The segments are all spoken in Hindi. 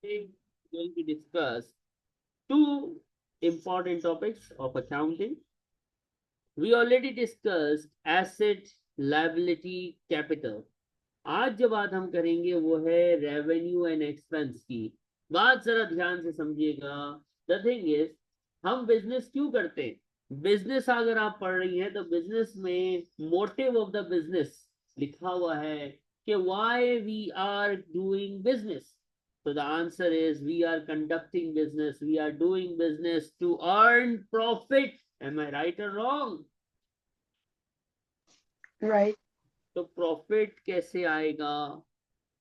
Today we will be discuss two important topics of accounting. We already discussed asset, liability, capital. आज जो बात हम करेंगे वो है रेवेन्यू एंड एक्सपेंस की। बात जरा ध्यान से समझिएगा। द थिंग इज, हम बिजनेस क्यों करते हैं? बिजनेस अगर आप पढ़ रही हैं तो बिजनेस में मोटिव ऑफ द बिजनेस लिखा हुआ है कि why we are doing business. So the answer is we are conducting business, we are doing business to earn profit. Am I right or wrong? Right. तो प्रॉफिट कैसे आएगा?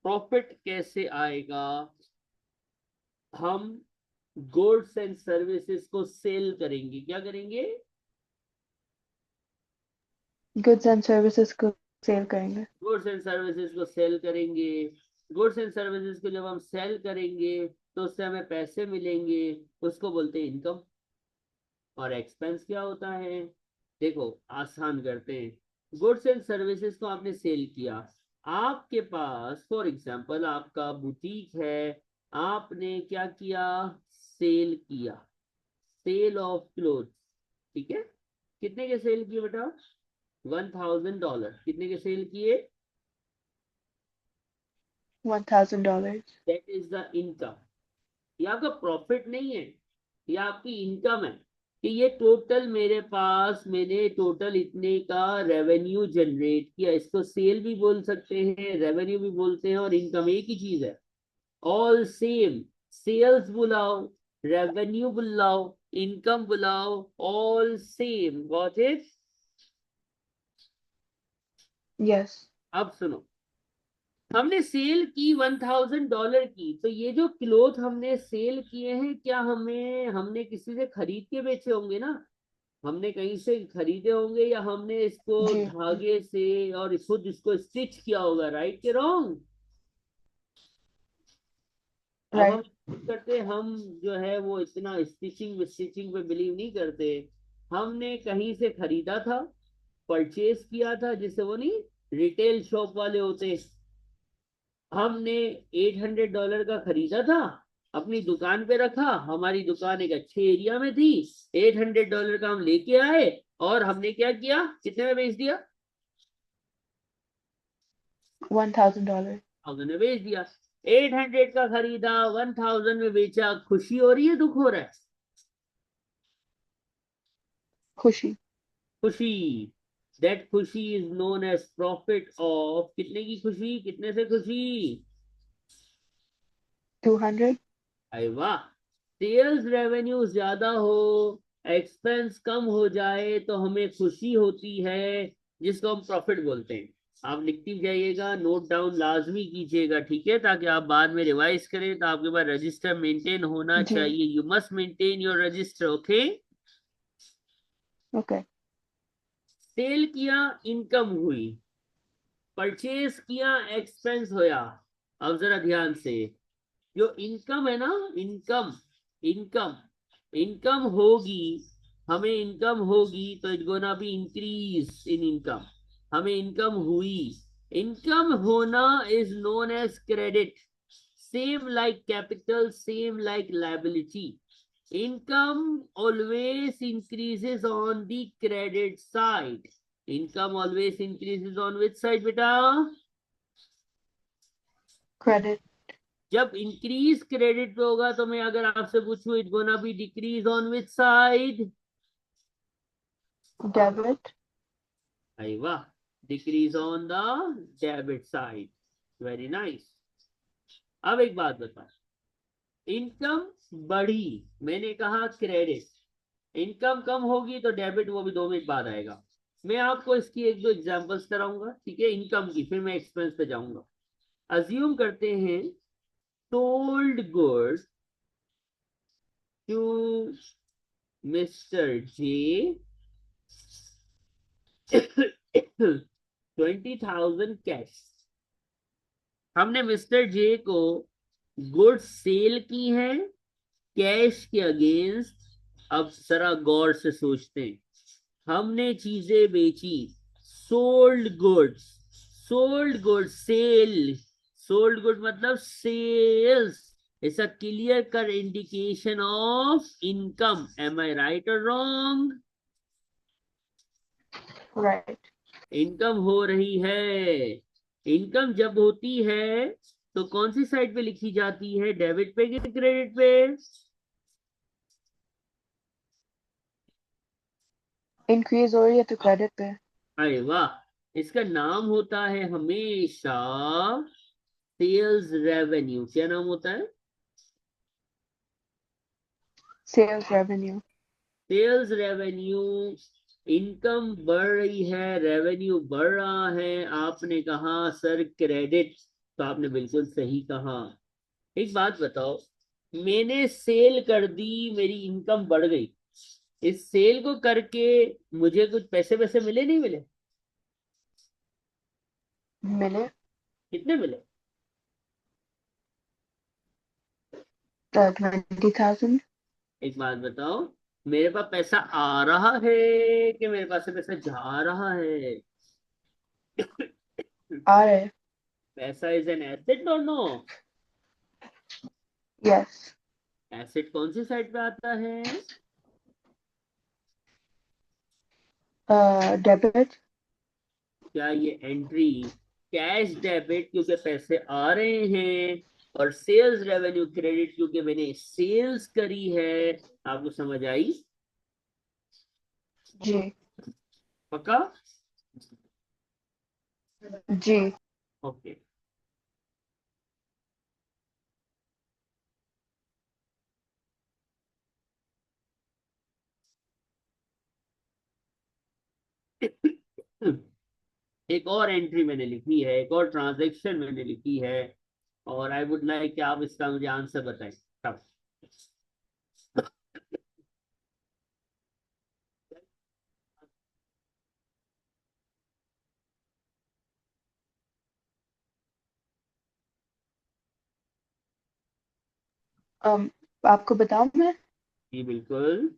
प्रॉफिट कैसे आएगा? हम गुड्स एंड सर्विसेज को सेल करेंगे। क्या करेंगे? Goods and services को सेल करेंगे। गुड्स एंड सर्विसेज को सेल करेंगे। गुड्स एंड सर्विसेज को जब हम सेल करेंगे तो उससे हमें पैसे मिलेंगे, उसको बोलते हैं इनकम। और एक्सपेंस क्या होता है? देखो, आसान करते हैं। गुड्स एंड सर्विसेज को आपने सेल किया। आपके पास फॉर एग्जांपल आपका बुटीक है, आपने क्या किया? सेल किया। Sale of cloth. ठीक है। कितने के सेल किए बेटा? $1000। कितने के सेल किए? $1,000. That is the income. ये आपका प्रॉफिट नहीं है, ये आपकी इनकम है कि ये टोटल मेरे पास, मैंने टोटल इतने का रेवेन्यू जनरेट किया। इसको सेल भी बोल सकते हैं, रेवेन्यू भी बोलते हैं, और इनकम एक ही चीज है। All same. सेल्स बुलाओ, रेवेन्यू बुलाओ, इनकम बुलाओ, all same. Got it? Yes. अब सुनो, हमने सेल की $1000 की, तो ये जो क्लोथ हमने सेल किए हैं, क्या हमने किसी से खरीद के बेचे होंगे ना? हमने कहीं से खरीदे होंगे या हमने इसको जी। धागे से और खुद इसको स्टिच किया होगा। राइट के रॉन्ग? अब हम Right. करते, हम जो है वो इतना स्टिचिंग स्टिचिंग पे बिलीव नहीं करते। हमने कहीं से खरीदा था, परचेज किया था, जिसे वो नहीं, रिटेल शॉप वाले होते। हमने $800 का खरीदा था, अपनी दुकान पे रखा। हमारी दुकान एक अच्छे एरिया में थी। $800 का हम लेके आए और हमने क्या किया? कितने में बेच दिया? $1,000. हमने बेच दिया। 800 का खरीदा, 1000 में बेचा। खुशी हो रही है, दुख हो रहा है? खुशी। खुशी। दैट खुशी is known as profit of. कितने की खुशी? कितने से खुशी? 200. अरे वाह। सेल्स रेवेन्यू ज्यादा हो, एक्सपेंस कम हो जाए तो हमें खुशी होती है, जिसको हम प्रॉफिट बोलते हैं। आप लिखती जाइएगा, नोट डाउन लाजमी कीजिएगा, ठीक है, ताकि आप बाद में रिवाइज करें तो आपके पास रजिस्टर मेंटेन होना जी। चाहिए। You must maintain your register. Okay. Okay. Sale किया, इनकम हुई। परचेज किया, एक्सपेंस होया। अब जरा ध्यान से, जो इनकम है ना, इनकम, इनकम, इनकम होगी, हमें इनकम होगी तो it gonna be increase in income. हमें इनकम हुई। इनकम होना is known as credit. Same like capital, same like liability. Income always increases on the credit side. Income always increases on which side beta? Credit. जब इंक्रीज क्रेडिट पे होगा तो मैं अगर आपसे पूछूं, it gonna be decrease on which side? Debit. अरे वाह, decrease on the debit side. Very nice. अब एक बात बता, इनकम बढ़ी, मैंने कहा क्रेडिट। इनकम कम होगी तो डेबिट, वो भी 2 मिनट बाद आएगा। मैं आपको इसकी एक दो एग्जांपल्स कराऊंगा, ठीक है, इनकम की, फिर मैं एक्सपेंस पे जाऊंगा। अज्यूम करते हैं, sold goods to mister J 20,000 cash. हमने मिस्टर जे को गुड्स सेल की हैं कैश के अगेंस्ट। अब जरा गौर से सोचते हैं, हमने चीजें बेची, sold goods. Sold goods, sale. Sold good मतलब sales. It's a clear cut indication of income. Am I right or wrong? Right. Income हो रही है। इनकम जब होती है तो कौन सी साइड पे लिखी जाती है, डेबिट पे कि क्रेडिट पे? इंक्रीज हो रही है तो क्रेडिट पे। अरे वाह, इसका नाम होता है हमेशा सेल्स रेवेन्यू। क्या नाम होता है? Sales revenue. Sales revenue. Income बढ़ रही है, रेवेन्यू बढ़ रहा है। आपने कहा सर क्रेडिट, तो आपने बिल्कुल सही कहा। एक बात बताओ, मैंने सेल कर दी, मेरी इनकम बढ़ गई, इस सेल को करके मुझे कुछ पैसे वैसे मिले नहीं मिले? मिले। कितने मिले? 20,000। एक बात बताओ, मेरे पास पैसा आ रहा है कि मेरे पास से पैसा जा रहा है? आ रहे। पैसा इज एन एसेट और नो? यस। एसेट कौन सी साइड पे आता है? डेबिट। क्या ये एंट्री कैश डेबिट क्योंकि पैसे आ रहे हैं, और सेल्स रेवेन्यू क्रेडिट क्योंकि मैंने सेल्स करी है? आपको समझ आई? जी। पक्का? जी। ओके। एक और एंट्री मैंने लिखी है, एक और ट्रांजैक्शन मैंने लिखी है, और आई वुड लाइक कि आप इसका मुझे आंसर बताएं। तब आपको बताऊं मैं? जी बिल्कुल।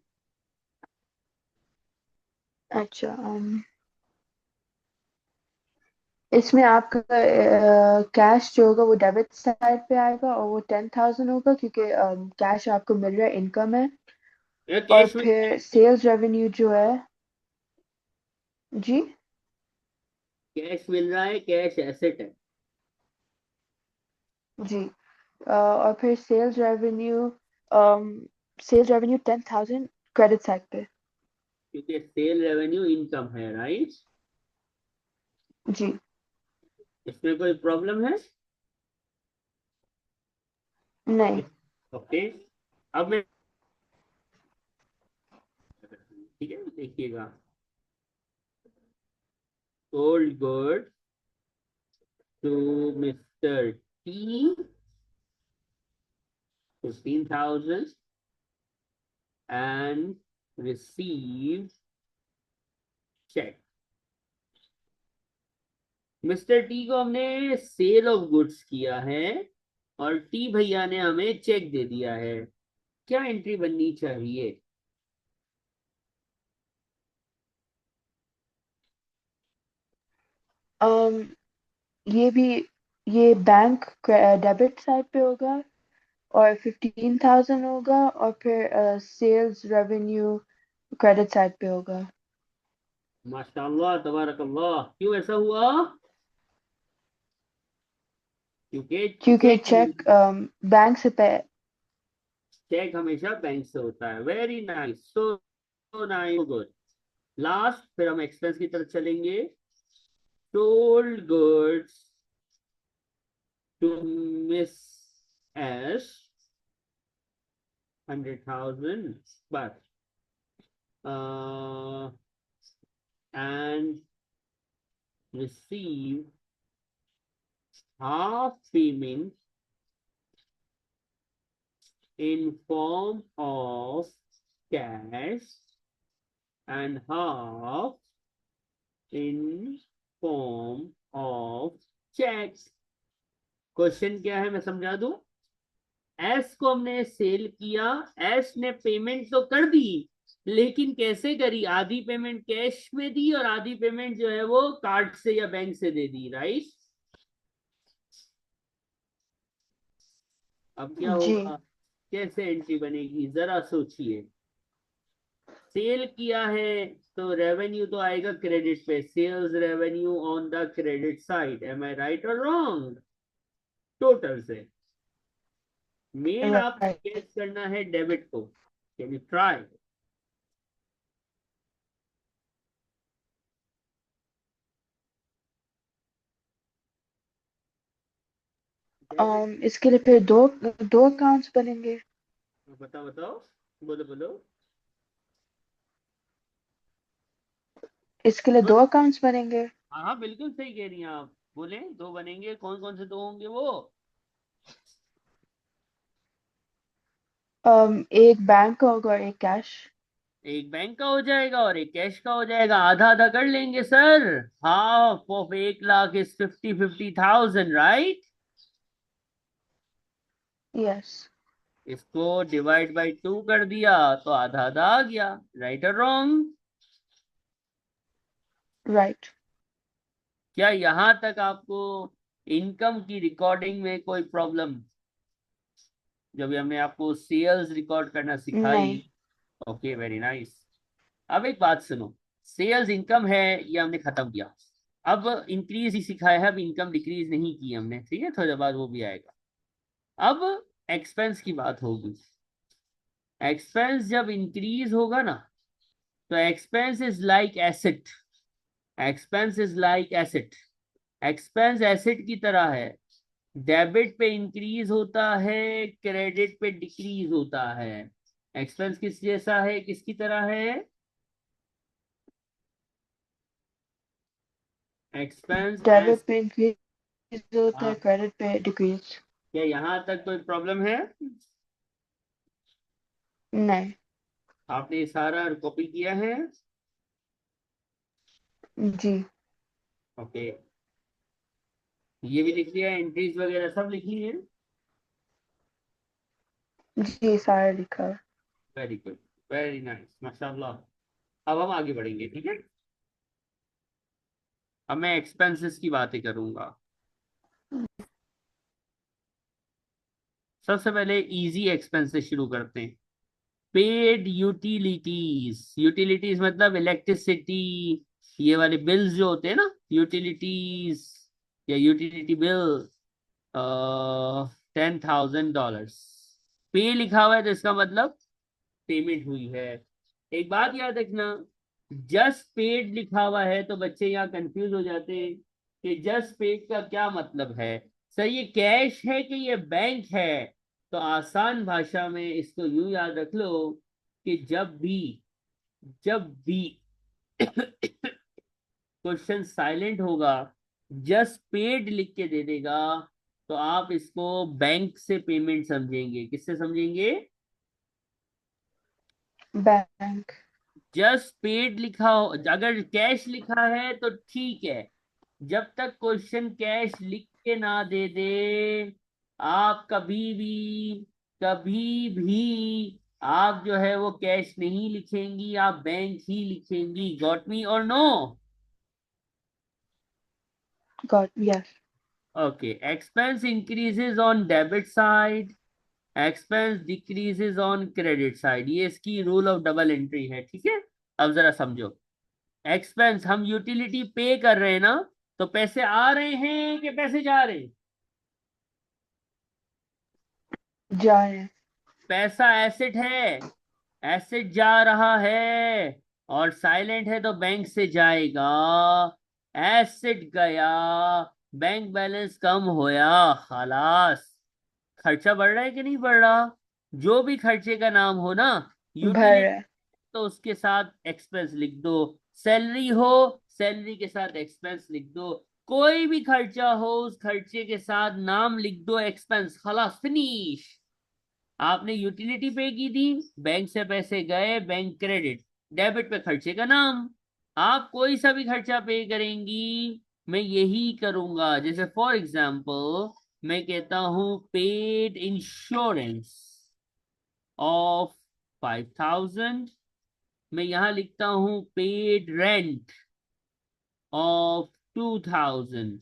अच्छा। इसमें आपका कैश जो होगा वो डेबिट साइड पे आएगा और वो 10,000 होगा क्योंकि कैश आपको मिल रहा है, इनकम है। या और कैश में? फिर सेल्स रेवेन्यू जो है। जी। कैश मिल रहा है, कैश एसेट है। जी। और फिर सेल्स रेवेन्यू 10,000 क्रेडिट साइड पे। क्योंकि सेल रेवेन्यू इनकम है, राइट? जी। इसमें कोई प्रॉब्लम है? नहीं। ओके। अब मैं, ठीक है देखिएगा, sold good to mister T 15,000 and receive check। Mister T को हमने सेल ऑफ गुड्स किया है और टी भैया ने हमें चेक दे दिया है। क्या एंट्री बननी चाहिए? um, ये भी, ये बैंक डेबिट साइड पे होगा और 15,000 होगा और फिर सेल्स रेवेन्यू क्रेडिट साइड पे होगा। माशाल्लाह तबारकल्लाह। क्यों ऐसा हुआ? क्योंकि क्योंकि चेक, चेक बैंक से पे। चेक हमेशा बैंक से होता है। Very nice, so nice, good. Last, फिर हम एक्सपेंस की तरफ चलेंगे। Sold goods to miss S 100,000 but and receive half payment in form of cash and half in form of checks। Question क्या है मैं समझा दूं। एस को हमने सेल किया, एस ने पेमेंट तो कर दी, लेकिन कैसे करी? आधी पेमेंट कैश में दी और आधी पेमेंट जो है वो कार्ड से या बैंक से दे दी, राइट? अब क्या जी। होगा, कैसे एंट्री बनेगी जरा सोचिए। सेल किया है तो रेवेन्यू तो आएगा क्रेडिट पे, sales revenue on the credit side, am I right और रॉन्ग? टोटल से मेन आप राइट। गेस करना है डेबिट को। Can you try? डेबिट। इसके लिए फिर दो दो अकाउंट्स बनेंगे। बताओ बताओ, बोलो बोलो। इसके लिए दो अकाउंट्स बनेंगे। हाँ हाँ बिल्कुल सही कह रही हैं आप। बोले दो बनेंगे, कौन कौन से दो होंगे वो? एक बैंक का होगा और एक कैश। एक बैंक का हो जाएगा और एक कैश का हो जाएगा, आधा आधा कर लेंगे sir. Half of 1 lakh is 50,000 right. Yes. इसको डिवाइड बाय 2 कर दिया तो आधा आधा आ गया, राइट और रॉन्ग? राइट। क्या यहां तक आपको इनकम की रिकॉर्डिंग में कोई प्रॉब्लम? जब हमने आपको सेल्स रिकॉर्ड करना सिखाई। नहीं। Okay very nice. अब एक बात सुनो, सेल्स इनकम है ये हमने खत्म किया। अब इंक्रीज ही सिखाया है, अब इनकम डिक्रीज नहीं की हमने, ठीक है, थोड़ी बाद वो भी आएगा। अब एक्सपेंस की बात होगी। एक्सपेंस जब इंक्रीज होगा ना, तो expense is like asset. Expense is like asset. Expense asset की तरह है। डेबिट पे इंक्रीज होता है, क्रेडिट पे डिक्रीज होता है। एक्सपेंस किस जैसा है, किसकी तरह है? Expense S. डेबिट पे इंक्रीज होता है, हाँ, क्रेडिट पे डिक्रीज। क्या यहाँ तक कोई प्रॉब्लम है? नहीं। आपने सारा कॉपी किया है? जी। ओके। ये भी लिख लिया, एंट्रीज वगैरह सब लिख लिए? जी सारा लिखा है। वेरी गुड, वेरी नाइस, माशाल्लाह। अब हम आगे बढ़ेंगे, ठीक है। अब मैं एक्सपेंसेस की बातें करूंगा। सबसे पहले इजी एक्सपेंस से शुरू करते हैं। Paid utilities. यूटिलिटीज मतलब इलेक्ट्रिसिटी, ये वाले बिल्स जो होते हैं ना, यूटिलिटीज या यूटिलिटी बिल। $10,000 पे लिखा हुआ है तो इसका मतलब पेमेंट हुई है। एक बात याद रखना, जस्ट पेड लिखा हुआ है तो बच्चे यहाँ कंफ्यूज हो जाते हैं कि जस्ट पेड का क्या मतलब है। सर ये कैश है कि ये बैंक है? तो आसान भाषा में इसको यूं याद रख लो कि जब भी क्वेश्चन साइलेंट होगा, जस्ट पेड लिख के दे देगा, तो आप इसको बैंक से पेमेंट समझेंगे। किससे समझेंगे? बैंक। जस्ट पेड लिखा हो, अगर कैश लिखा है तो ठीक है। जब तक क्वेश्चन कैश लिख के ना दे दे, आप कभी भी आप जो है वो कैश नहीं लिखेंगी, आप बैंक ही लिखेंगी। गॉट मी और no? Got. Yes. Okay. Expense increases on debit side, expense decreases on credit side, ये इसकी रूल ऑफ डबल एंट्री है, ठीक है। अब जरा समझो। एक्सपेंस, हम यूटिलिटी पे कर रहे हैं ना, तो पैसे आ रहे हैं कि पैसे जा रहे हैं? जा रहे हैं। पैसा एसेट है, एसेट जा रहा है, और साइलेंट है तो बैंक से जाएगा। एसेट गया, बैंक बैलेंस कम होया, खलास। खर्चा बढ़ रहा है कि नहीं बढ़ रहा? जो भी खर्चे का नाम हो ना, भर यूटिलिटी, रहे हैं। तो उसके साथ एक्सपेंस लिख दो। सैलरी हो, सैलरी के साथ एक्सपेंस लिख दो। कोई भी खर्चा हो, उस खर्चे के साथ नाम लिख दो एक्सपेंस, खलास फिनिश। आपने यूटिलिटी पे की थी, बैंक से पैसे गए, बैंक क्रेडिट। डेबिट पे खर्चे का नाम। आप कोई सा भी खर्चा पे करेंगी, मैं यही करूंगा। जैसे फॉर एग्जाम्पल मैं कहता हूं पेड इंश्योरेंस ऑफ 5,000, मैं यहां लिखता हूं पेड रेंट ऑफ 2,000।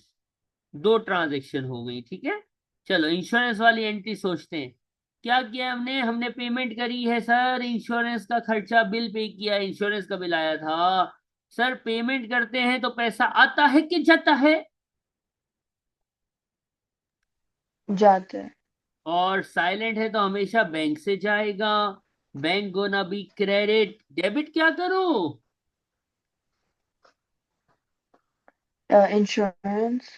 दो ट्रांजेक्शन हो गई, ठीक है। चलो इंश्योरेंस वाली एंट्री सोचते हैं। क्या किया हमने, हमने पेमेंट करी है सर, इंश्योरेंस का खर्चा, बिल पे किया, इंश्योरेंस का बिल आया था। सर पेमेंट करते हैं तो पैसा आता है कि जाता है? जाता है। और साइलेंट है तो हमेशा बैंक से जाएगा। Bank gonna be credit, debit क्या करूं? इंश्योरेंस।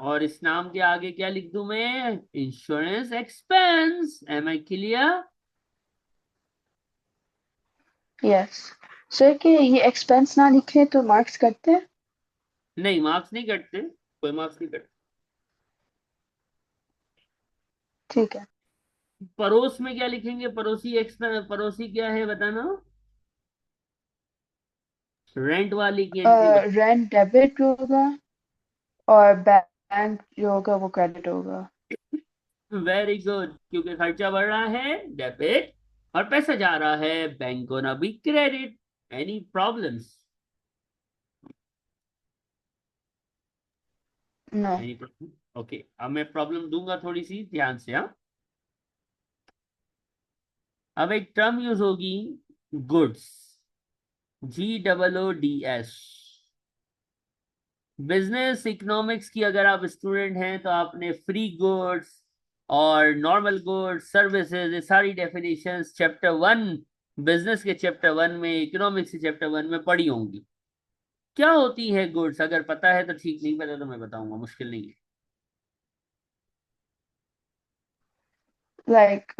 और इस नाम के आगे क्या लिख दूं मैं? Insurance expense. Am I clear? Yes sir, कि ये एक्सपेंस ना लिखे तो मार्क्स करते हैं? नहीं, मार्क्स नहीं कटते, कोई मार्क्स नहीं कटते। ठीक है। पड़ोस में क्या लिखेंगे? पड़ोसी एक्सपेंस, पड़ोसी क्या है बताना। रेंट वाली की एंट्री रेंट डेबिट होगा और बैंक जो होगा वो क्रेडिट होगा। बता। वेरी गुड, क्योंकि खर्चा बढ़ रहा है डेबिट, और पैसा जा रहा है बैंक को ना भी credit. Any problems? No. Any problem? Okay, अब मैं प्रॉब्लम दूंगा थोड़ी सी ध्यान से, हाँ। अब एक टर्म यूज होगी, गुड्स, GOODS। बिजनेस इकोनॉमिक्स की अगर आप स्टूडेंट हैं तो आपने फ्री गुड्स और नॉर्मल गुड्स, सर्विसेज, ये सारी डेफिनेशंस चैप्टर 1, बिजनेस के चैप्टर 1 में, इकोनॉमिक्स के चैप्टर 1 में पढ़ी होंगी। क्या होती है गुड्स? अगर पता है तो ठीक, नहीं पता तो मैं बताऊंगा, मुश्किल नहीं है। Like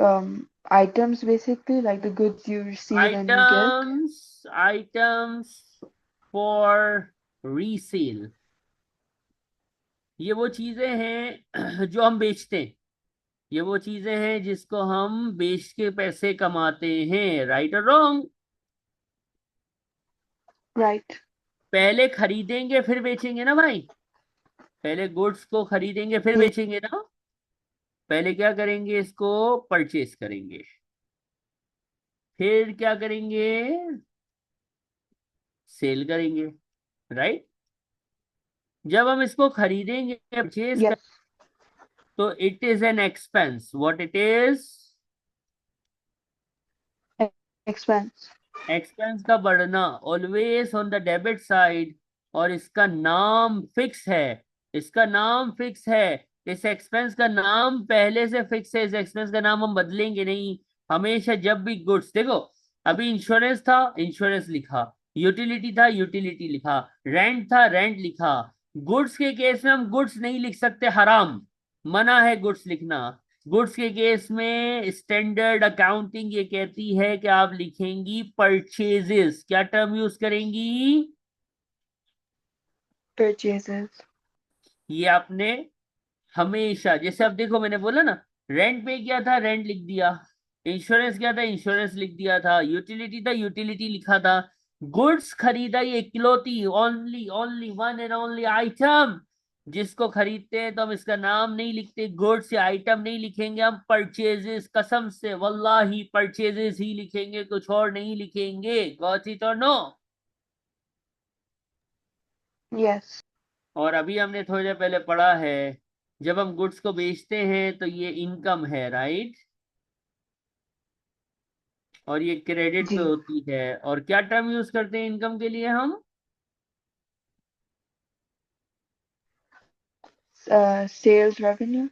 items basically, like the goods you receive and you get. Items for resale, ये वो चीजें हैं जो हम बेचते हैं। ये वो चीजें हैं जिसको हम बेच के पैसे कमाते हैं, राइट और रॉन्ग? Right. पहले खरीदेंगे फिर बेचेंगे ना भाई। पहले गुड्स को खरीदेंगे फिर Ye- बेचेंगे ना। पहले क्या करेंगे, इसको परचेस करेंगे, फिर क्या करेंगे, सेल करेंगे, राइट? जब हम इसको खरीदेंगे, परचेस कर, Yes. तो it is an expense. What it is? e- Expense. Expense का बढ़ना always on the debit side, और इसका नाम फिक्स है। इसका नाम फिक्स है। इस एक्सपेंस का नाम पहले से फिक्स है, इस एक्सपेंस का नाम हम बदलेंगे नहीं। हमेशा जब भी गुड्स, देखो, अभी इंश्योरेंस था, इंश्योरेंस लिखा, यूटिलिटी था, यूटिलिटी लिखा, रेंट था, रेंट लिखा। गुड्स के केस में हम गुड्स नहीं लिख सकते, हराम, मना है गुड्स लिखना। गुड्स के केस में स्टैंडर्ड अकाउंटिंग ये कहती है कि आप लिखेंगी परचेजेस। क्या टर्म यूज करेंगी? Purchases. ये आपने हमेशा, जैसे अब देखो मैंने बोला ना, रेंट पे किया था, रेंट लिख दिया। इंश्योरेंस क्या था, इंश्योरेंस लिख दिया था। यूटिलिटी था, यूटिलिटी लिखा था। गुड्स खरीदा, ये इकलौती, only only one and only item जिसको खरीदते हैं तो हम इसका नाम नहीं लिखते, गुड्स या आइटम नहीं लिखेंगे, हम परचेजेस, कसम से वल्लाही परचेजेस ही लिखेंगे, कुछ और नहीं लिखेंगे। गॉट इट और नो? Yes. और अभी हमने थोड़ी देर पहले पढ़ा है, जब हम गुड्स को बेचते हैं तो ये इनकम है, राइट? और ये क्रेडिट पे जी। होती है। और क्या टर्म यूज करते हैं इनकम के लिए हम? Sales revenue.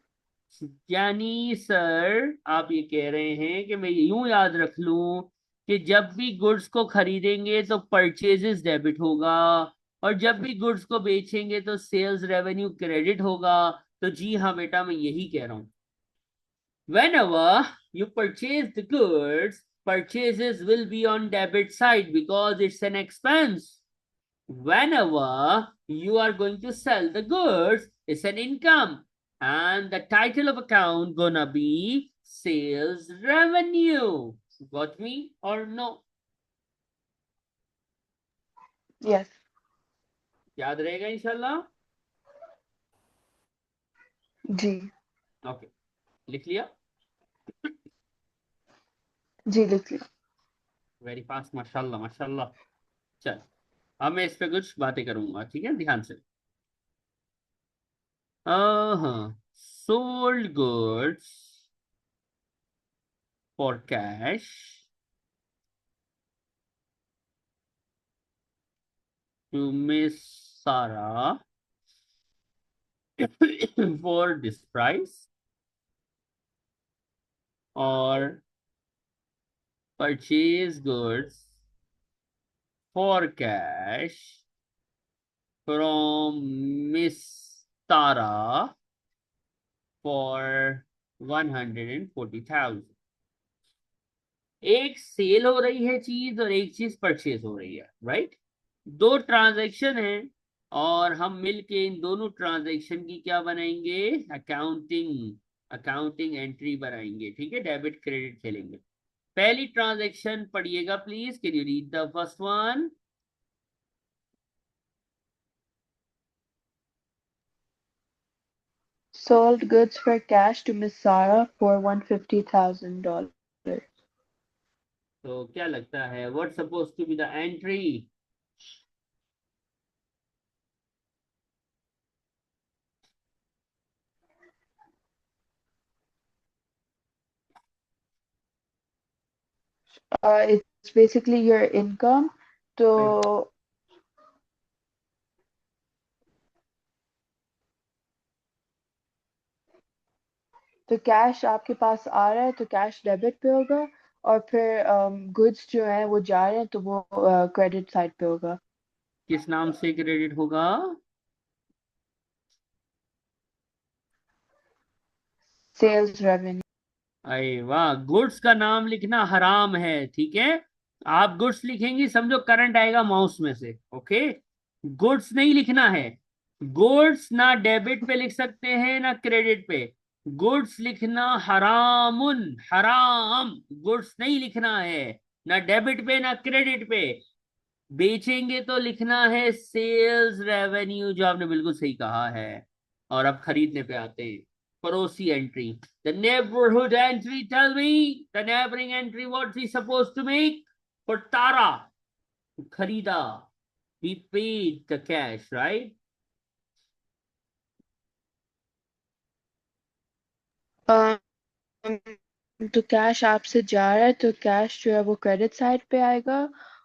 यानी सर आप ये कह रहे हैं कि मैं यूं याद रख लूं कि जब भी गुड्स को खरीदेंगे तो परचेजेस डेबिट होगा, और जब भी गुड्स को बेचेंगे तो सेल्स रेवेन्यू क्रेडिट होगा। तो जी हाँ बेटा, मैं यही कह रहा हूं। Whenever you purchase the goods, purchases will be on debit side because it's an expense. Whenever you are going to sell the goods, it's an income. And the title of account gonna be sales revenue. Got me or no? Yes. याद रहेगा इंशाल्लाह? जी। ओके, लिख लिया? जी लिख लिया। वेरी फास्ट, माशाल्लाह माशाल्लाह। चल, अब मैं इस पे कुछ बातें करूंगा, ठीक है, ध्यान से। हाँ, sold goods for cash to Miss Sarah for this price, or purchase goods for cash from Miss Tara for 140,000। एक सेल हो रही है चीज और एक चीज परचेज हो रही है, राइट। दो ट्रांजैक्शन है और हम मिलके इन दोनों ट्रांजैक्शन की क्या बनाएंगे, अकाउंटिंग अकाउंटिंग एंट्री बनाएंगे, ठीक है, डेबिट क्रेडिट खेलेंगे। पहली ट्रांजैक्शन पढ़िएगा please, can you read the first one. Sold goods for cash to Miss Sarah for $150,000. तो क्या लगता है, what suppose to be the entry? It's basically your income. तो कैश आपके पास आ रहा है तो कैश डेबिट पे होगा, और फिर गुड्स जो है वो जा रहे हैं तो वो क्रेडिट साइड पे होगा। किस नाम से क्रेडिट होगा? Sales revenue. अरे वाह, गुड्स का नाम लिखना हराम है, ठीक है। आप गुड्स लिखेंगी समझो करंट आएगा माउस में से, ओके। गुड्स नहीं लिखना है। गुड्स ना डेबिट पे लिख सकते हैं ना क्रेडिट पे। गुड्स लिखना हरामुन, हराम। गुड्स नहीं लिखना है, ना डेबिट पे ना क्रेडिट पे। बेचेंगे तो लिखना है सेल्स रेवेन्यू, जो आपने बिल्कुल सही कहा है। और अब खरीदने पे आते हैं, पड़ोसी entry, the neighbourhood entry. Tell me the neighbouring entry, what we suppose to make for तारा। खरीदा, we paid the cash, right. तो कैश आपसे जा रहा है तो कैश जो है वो क्रेडिट साइड पे आएगा,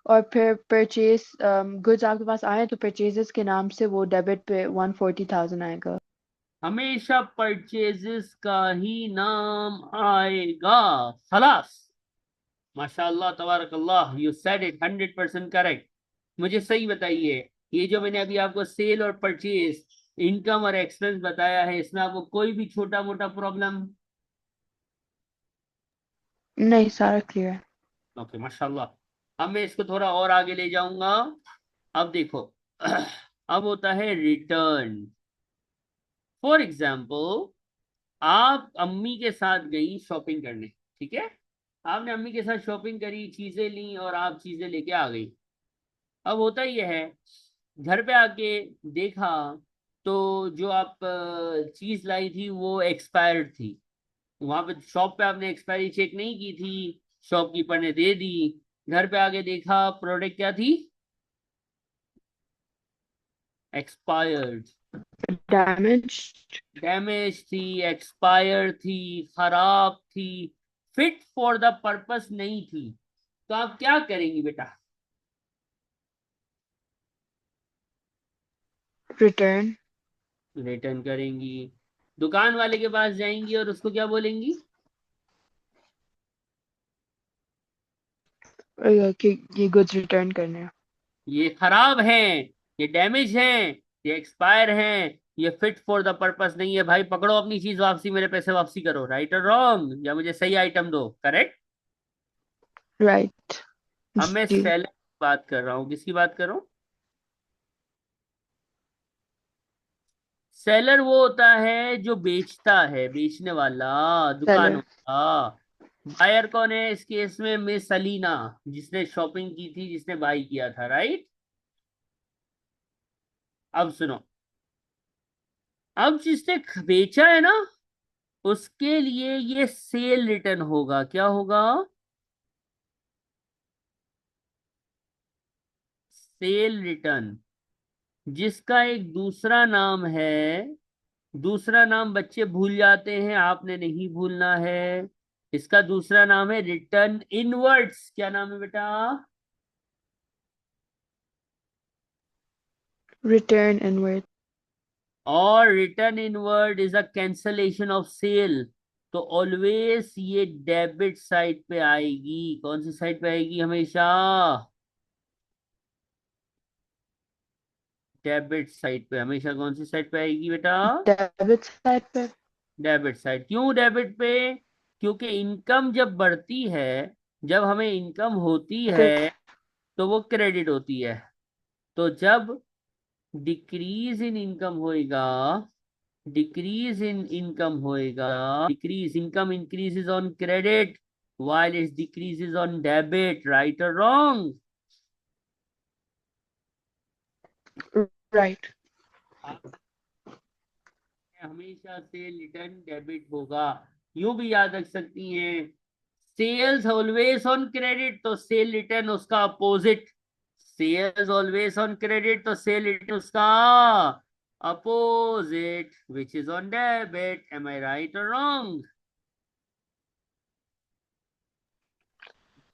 और फिर परचेज गुड्स आपके पास आए तो परचेजेस के नाम से वो डेबिट पे 140,000 आएगा। हमेशा परचेजेस का ही नाम आएगा, खलास। माशाल्लाह तबारकल्लाह, यू सेड इट 100% करेक्ट। मुझे सही बताइए, ये जो मैंने अभी आपको सेल और परचेज, इनकम और एक्सपेंस बताया है, इसमें आपको कोई भी छोटा मोटा प्रॉब्लम? नहीं, सारा क्लियर है। ओके माशाल्लाह। अब मैं इसको थोड़ा और आगे ले जाऊंगा। अब देखो अब होता है रिटर्न। फॉर एग्जाम्पल, आप अम्मी के साथ गई शॉपिंग करने, ठीक है। आपने अम्मी के साथ शॉपिंग करी, चीजें ली और आप चीजें लेके आ गई। अब होता यह है, घर पे आके देखा तो जो आप चीज लाई थी वो एक्सपायर्ड थी। वहां पे शॉप पे आपने एक्सपायरी चेक नहीं की थी, शॉपकीपर ने दे दी। घर पे आके देखा प्रोडक्ट क्या थी, एक्सपायर्ड। डैमेज। डैमेज थी, एक्सपायर थी, खराब थी, फिट फॉर द पर्पस नहीं थी। तो आप क्या करेंगी बेटा? रिटर्न। रिटर्न करेंगी। दुकान वाले के पास जाएंगी और उसको क्या बोलेंगी? कि ये गुड्स रिटर्न करने हैं। ये खराब हैं, ये डैमेज हैं, ये एक्सपायर हैं, ये फिट फॉर द पर्पस नहीं है। भाई पकड़ो अपनी चीज वापसी, मेरे पैसे वापसी करो, राइट और रॉन्ग, या मुझे सही आइटम दो, करेक्ट। राइट। अब मैं जी। सेलर की बात कर रहा हूँ, किसकी बात कर रहा हूँ? सेलर वो होता है जो बेचता है, बेचने वाला, दुकान सेलर। वाला। बायर कौन है इस केस में? मिस सलीना, जिसने शॉपिंग की थी, जिसने बाई किया था, राइट। अब सुनो, अब जिसने बेचा है ना, उसके लिए ये सेल रिटर्न होगा। क्या होगा? सेल रिटर्न, जिसका एक दूसरा नाम है दूसरा नाम बच्चे भूल जाते हैं, आपने नहीं भूलना है। इसका दूसरा नाम है रिटर्न इनवर्ड्स। क्या नाम है बेटा? Return inward. और return inward is a cancellation of sale. तो ऑलवेज ये डेबिट साइड पे आएगी। कौन सी साइड पे आएगी हमेशा? डेबिट साइड पे हमेशा। कौन सी साइड पे आएगी बेटा? Debit side पे. Debit side. क्यों डेबिट पे? क्योंकि इनकम जब बढ़ती है, जब हमें इनकम होती तो है, तो वो क्रेडिट होती है। तो जब डिक्रीज इन इनकम होएगा, डिक्रीज इन इनकम होएगा, decrease income increases on credit while it decreases on debit, right or wrong? right. हमेशा से रिटर्न डेबिट होगा। यूं भी याद रख सकती हैं, सेल्स ऑलवेज ऑन क्रेडिट, तो सेल रिटर्न उसका opposite. Sales always on credit, तो सेल रिटर्न उसका opposite, which is on debit. Am I right और रॉन्ग?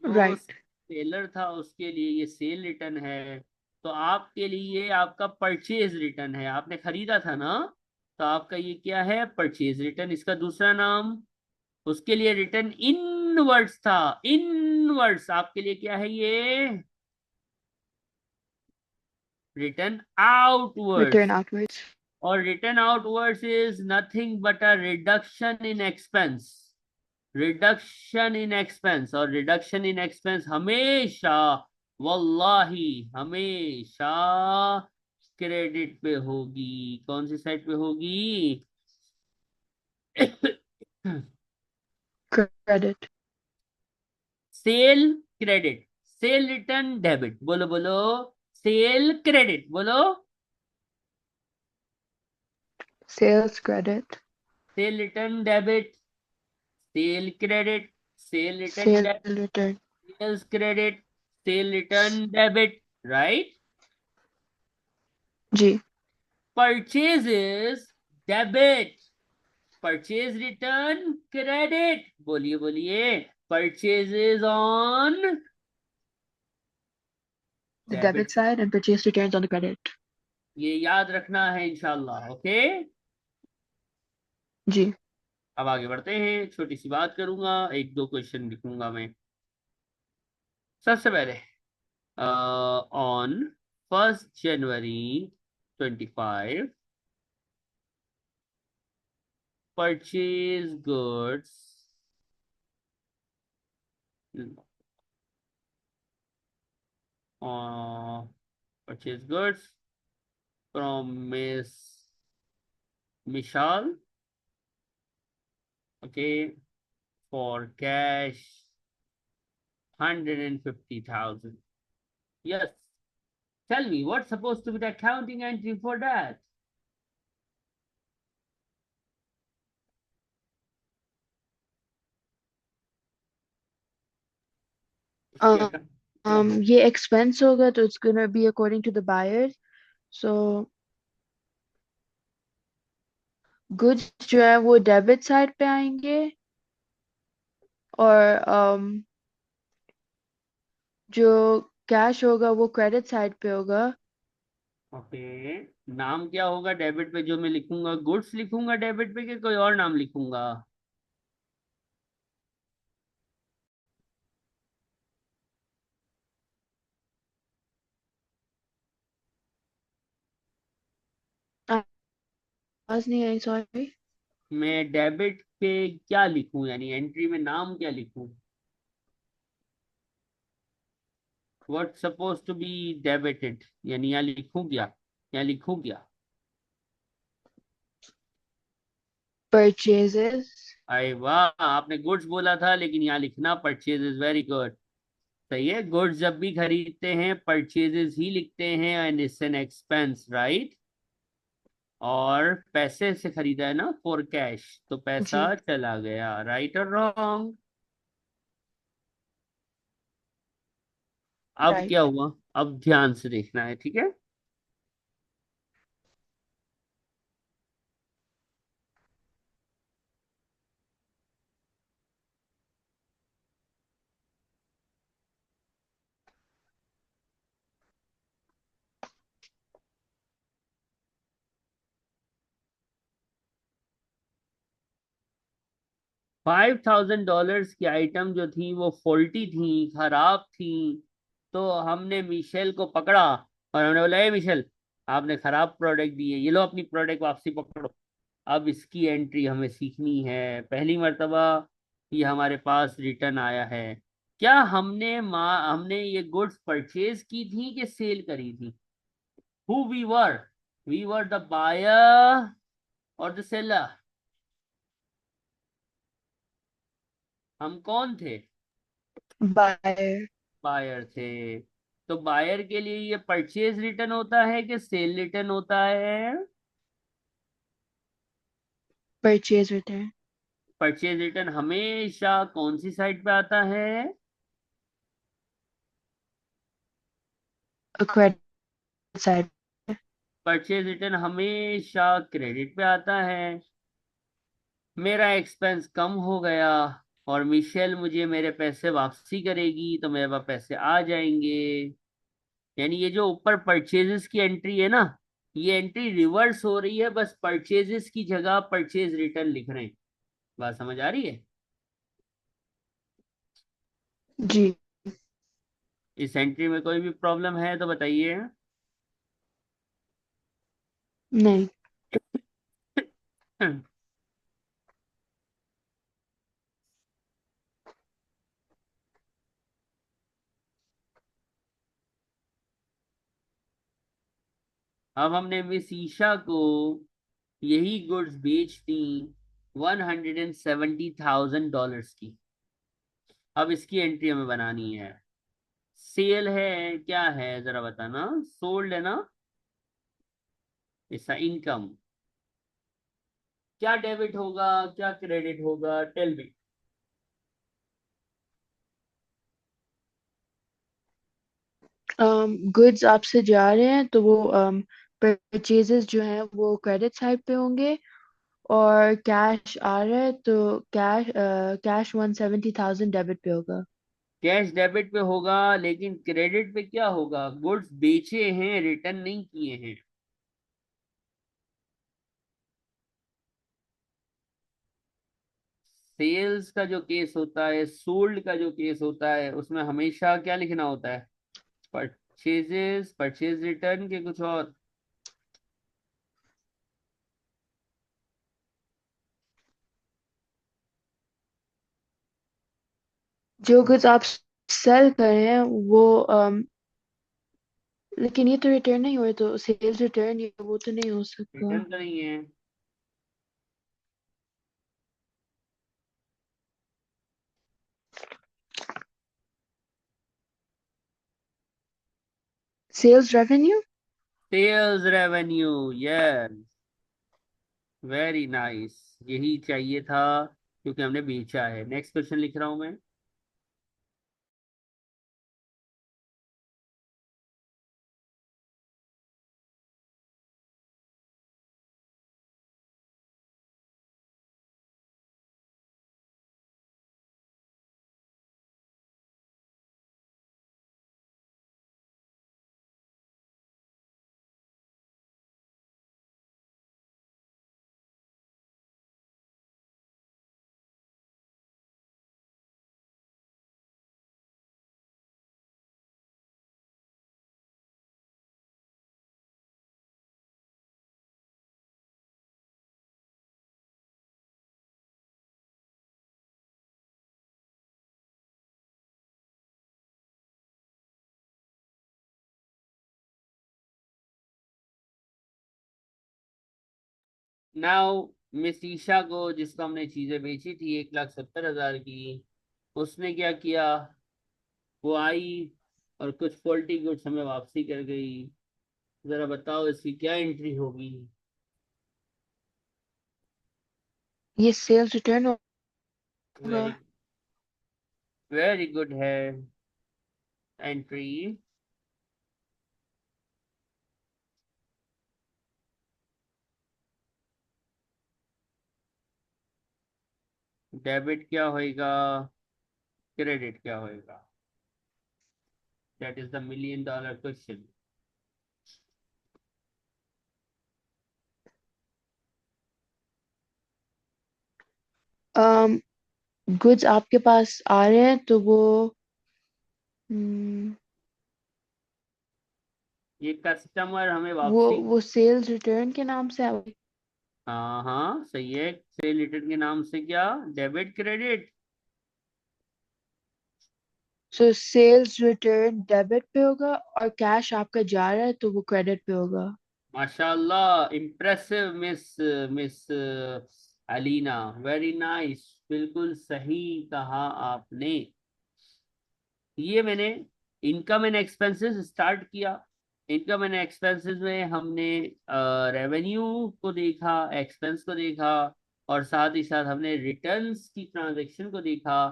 जो Right. सेलर था उसके लिए ये सेल रिटर्न है, तो आपके लिए आपका परचेज रिटर्न है। आपने खरीदा था ना, तो आपका ये क्या है? Purchase return. इसका दूसरा नाम उसके लिए रिटर्न इनवर्ड्स था। इनवर्ड्स आपके लिए क्या है? ये रिटर्न Return आउटवर्ड्स। outwards. और return outwards is nothing but a reduction in expense. Reduction in expense. और रिडक्शन इन एक्सपेंस हमेशा, वल्लाही हमेशा क्रेडिट पे होगी। कौन सी साइड पे होगी? Credit. Sale credit. Sale return debit. बोलो बोलो। सेल क्रेडिट बोलो। Sales credit. Sale return debit, sale credit, sale return Sale debit, return. Sales credit, sale return debit, right? जी. Purchases debit, purchase return credit. बोलिए बोलिए। Purchases on The debit. debit side and purchase returns on the credit. ये याद रखना है इंशाल्लाह। ओके, जी. अब आगे बढ़ते हैं। छोटी सी बात करूंगा, एक दो क्वेश्चन लिखूंगा मैं। सबसे पहले, on 1 January 25, purchase goods, uh, purchase goods from Miss Mishal, okay, for cash 150,000. Yes. Tell me, what's supposed to be the accounting entry for that? इसके Um, account क्या हो? ये expense होगा तो it's gonna be according to the buyer. So goods जो है वो debit side पे आएंगे और जो cash होगा वो credit side पे होगा. ओके, नाम क्या होगा डेबिट पे जो मैं लिखूंगा? गुड्स लिखूंगा डेबिट पे, कि कोई और नाम लिखूंगा? आवाज नहीं आई, sorry. मैं डेबिट पे क्या लिखूं, यानी एंट्री में नाम क्या लिखूं? What suppose to be debited, यानी यहाँ लिखूं क्या? यहाँ लिखूं क्या? Purchases. अरे वाह, आपने गुड्स बोला था, लेकिन यहाँ लिखना परचेज इज वेरी गुड। सही है। गुड्स जब भी खरीदते हैं परचेजेस ही लिखते हैं, and it's an expense, right? और पैसे से खरीदा है ना, फॉर कैश, तो जी. पैसा चला गया, राइट और रॉन्ग? अब Right. क्या हुआ? अब ध्यान से देखना है, ठीक है? $5,000 की आइटम जो थी वो फॉल्टी थी, खराब थी। तो हमने मिशेल को पकड़ा और हमने बोला, ए मिशेल, आपने खराब प्रोडक्ट दी है, ये लो अपनी प्रोडक्ट वापसी पकड़ो। अब इसकी एंट्री हमें सीखनी है। पहली मर्तबा ये हमारे पास रिटर्न आया है। क्या हमने ये गुड्स परचेज की थी कि सेल करी थी? Who we were the buyer और द सेलर? हम कौन थे? बायर। बायर थे। तो बायर के लिए ये परचेज रिटर्न होता है कि सेल रिटर्न होता है? Purchase return. परचेज रिटर्न हमेशा कौन सी साइड पे आता है? Credit side. परचेज रिटर्न हमेशा क्रेडिट पे आता है। मेरा एक्सपेंस कम हो गया और मिशेल मुझे मेरे पैसे वापसी करेगी, तो मेरे पास पैसे आ जाएंगे। यानी ये जो ऊपर परचेजेस की एंट्री है ना, ये एंट्री रिवर्स हो रही है, बस परचेजेस की जगह परचेज रिटर्न लिख रहे हैं। बात समझ आ रही है? जी। इस एंट्री में कोई भी प्रॉब्लम है तो बताइए। नहीं। अब हमने मिस ईशा को यही गुड्स बेच दी $170,000 की। अब इसकी एंट्री हमें बनानी है। सेल है, क्या है जरा बताना? सोल्ड है ना? इसका इनकम क्या डेबिट होगा, क्या क्रेडिट होगा? Tell me. गुड्स आपसे जा रहे हैं तो वो परचेजेस जो हैं वो क्रेडिट साइड पे होंगे, और कैश आ रहा है तो कैश 170,000 डेबिट पे होगा। कैश डेबिट पे होगा, लेकिन क्रेडिट पे क्या होगा? गुड्स बेचे हैं, रिटर्न नहीं किए हैं। सेल्स का जो केस होता है, सोल्ड का जो केस होता है, उसमें हमेशा क्या लिखना होता है? परचेजेस, परचेज रिटर्न के कुछ और। जो गुड्स आप सेल कर रहे हैं वो लेकिन ये तो रिटर्न नहीं हुए, तो सेल्स रिटर्न ये वो तो नहीं हो सकता। रिटर्न तो नहीं है। Sales revenue. Sales revenue, yes, very nice. यही चाहिए था, क्योंकि हमने बेचा है। नेक्स्ट क्वेश्चन लिख रहा हूं मैं। नाउ मिस ईशा को, जिसको हमने चीजें बेची थी 1,70,000 की, उसने क्या किया? वो आई और कुछ फॉल्टी गुड्स हमें वापसी कर गई। जरा बताओ इसकी क्या एंट्री होगी? ये सेल्स रिटर्न होगा। वेरी, वेरी गुड है एंट्री। डेबिट क्या होएगा, क्रेडिट क्या होएगा? That is the $1,000,000 question. Goods आपके पास आ रहे हैं तो हम्म, ये कस्टमर हमें वो वापसी। वो सेल्स रिटर्न के नाम से है। हाँ हाँ सही है, सेल रिटर्न के नाम से क्या, debit credit. So sales return debit पे होगा और कैश आपका जा रहा है तो वो क्रेडिट पे होगा। माशाल्लाह, impressive miss miss Alina, very nice, बिल्कुल सही कहा आपने। ये मैंने इनकम एंड एक्सपेंसेस स्टार्ट किया। इनकम एंड एक्सपेंसेस में हमने रेवेन्यू को देखा, एक्सपेंस को देखा, और साथ ही साथ हमने रिटर्न्स की ट्रांजैक्शन को देखा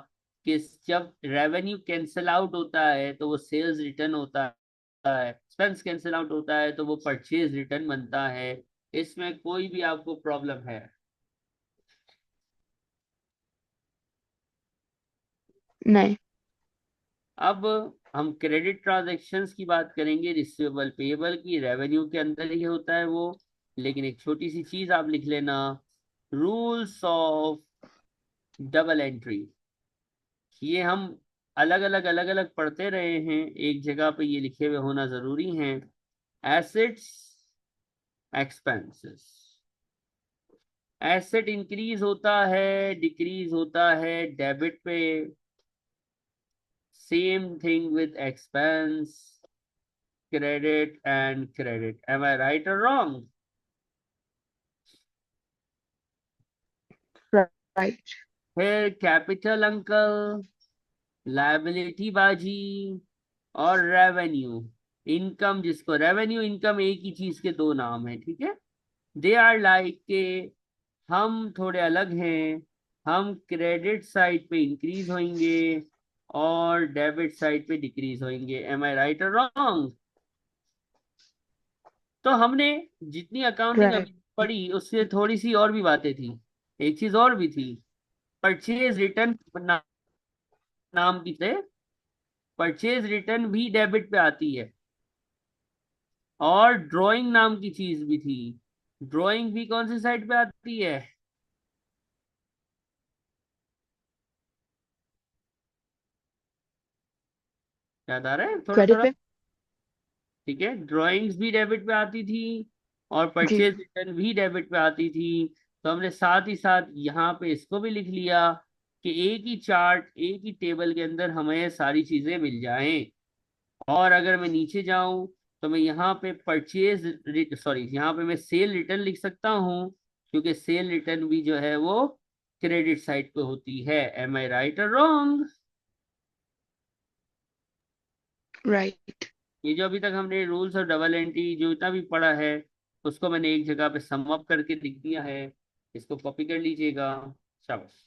कि जब रेवेन्यू कैंसिल आउट होता है तो वो सेल्स रिटर्न होता है, एक्सपेंस कैंसिल आउट होता है तो वो परचेज रिटर्न बनता है। इसमें कोई भी आपको प्रॉब्लम है? नहीं। अब हम क्रेडिट ट्रांजैक्शंस की बात करेंगे, रिसीवेबल पेएबल की, रेवेन्यू के अंदर ही होता है वो। लेकिन एक छोटी सी चीज आप लिख लेना, रूल्स ऑफ डबल एंट्री। ये हम अलग अलग पढ़ते रहे हैं, एक जगह पे ये लिखे हुए होना जरूरी है। Assets, expenses. एसेट इंक्रीज होता है, डिक्रीज होता है डेबिट पे। Same thing with expense, credit and credit. Am I right or wrong? Right. फिर कैपिटल अंकल, लायबिलिटी बाजी, और रेवेन्यू इनकम, जिसको रेवेन्यू इनकम एक ही चीज के दो नाम है, ठीक है। दे आर लाइक के हम थोड़े अलग हैं। हम क्रेडिट साइड पे इंक्रीज होंगे और डेबिट साइड पे डिक्रीज होंगे। एम आई राइट और रॉन्ग? तो हमने जितनी अकाउंटिंग राइट। अभी पढ़ी उससे थोड़ी सी और भी बातें थी। एक चीज और भी थी, परचेज रिटर्न नाम की थे। परचेज रिटर्न भी डेबिट पे आती है। और ड्राइंग नाम की चीज भी थी। ड्राइंग भी कौन सी साइड पे आती है? याद आ रहा है थोड़ा क्रेडिट थोड़ा? पे। ठीक है, ड्राइंग्स भी डेबिट पे आती थी और जी। परचेज रिटर्न भी डेबिट पे आती थी। तो हमने साथ ही साथ यहाँ पे इसको भी लिख लिया कि एक ही चार्ट, एक ही टेबल के अंदर हमें सारी चीजें मिल जाएं। और अगर मैं नीचे जाऊं तो मैं यहाँ पे परचेज, सॉरी, यहाँ पे मैं सेल रिटर्न लिख सकता हूँ, क्योंकि सेल रिटर्न भी जो है वो क्रेडिट साइड पे होती है। एम आई राइट और रॉन्ग? राइट। ये जो अभी तक हमने रूल्स और डबल एंट्री जो इतना भी पढ़ा है, उसको मैंने एक जगह पे सम अप करके लिख दिया है। इसको कॉपी कर लीजिएगा। शाबाश।